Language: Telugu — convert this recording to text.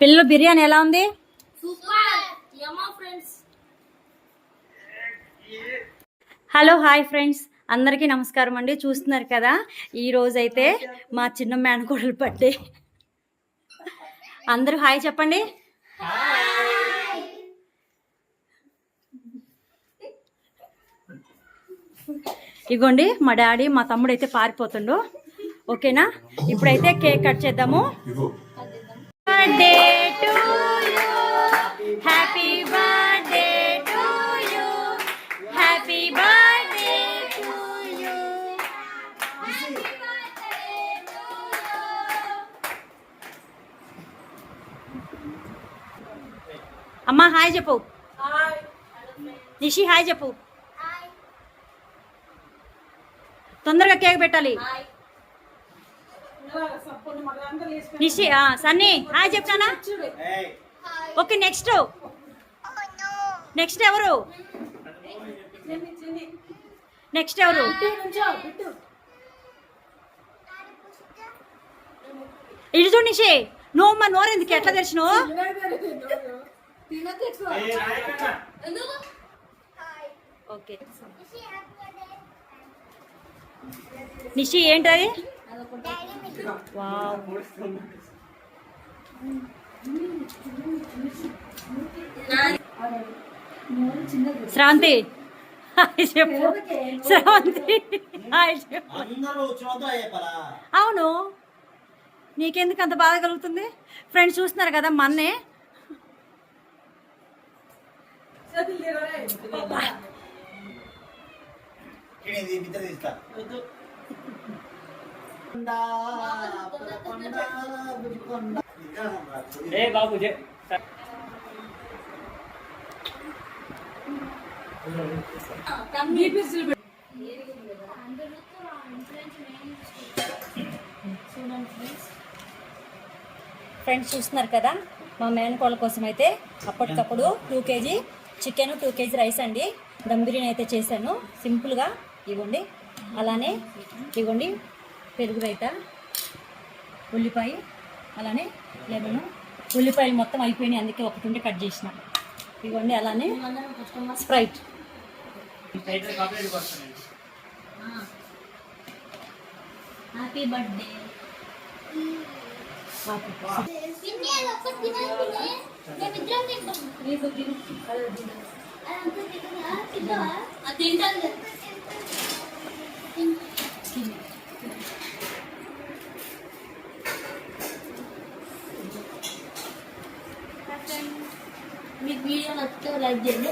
పిల్లలు బిర్యానీ ఎలా ఉంది? హలో హాయ్ ఫ్రెండ్స్, అందరికీ నమస్కారం అండి. చూస్తున్నారు కదా, ఈరోజైతే మా చిన్న మేనకోడలు బర్త్డే. అందరూ హాయ్ చెప్పండి. ఇగోండి మా డాడీ మా తమ్ముడు అయితే పారిపోతుండు. ఓకేనా, ఇప్పుడైతే కేక్ కట్ చేద్దాము. Birthday to you, happy birthday to you, happy birthday to you. అమ్మా హాయ్ చెప్పు. నిషి హాయ్ చెప్పు. తొందరగా కేక్ పెట్టాలి. నిషి సన్నీ హాయ్ చెప్తానా? ఓకే, నెక్స్ట్ ఎవరు? నెక్స్ట్ ఎవరు? ఇటు చూడు నిషి, నువ్వు మా నోరెందుకు ఎట్లా తెరిచినావు? ఓకే నిషి ఏంటది? శ్రావంతి హాయ్ చెప్పు. శ్రావంతి హాయ్ చెప్పు. అవును, నీకెందుకు అంత బాధ కలుగుతుంది? ఫ్రెండ్స్ చూస్తున్నారు కదా మన్నే. ఫ్రెండ్స్ చూస్తున్నారు కదా, మా మేనకోళ్ళ కోసం అయితే అప్పటికప్పుడు 2 kg చికెన్, 2 kg రైస్ అండి. దమ్ బిర్యానీ అయితే చేశాను సింపుల్గా. ఇవ్వండి, అలానే ఇవ్వండి పెరుగు రైత, ఉల్లిపాయ, అలానే లెమన్. ఉల్లిపాయలు మొత్తం అయిపోయినాయి, అందుకే ఒకటి ఉండి కట్ చేసిన. ఇవ్వండి, అలానే స్ప్రైట్. Happy birthday. మీకు వీడియో నచ్చితే లైక్ చేయండి.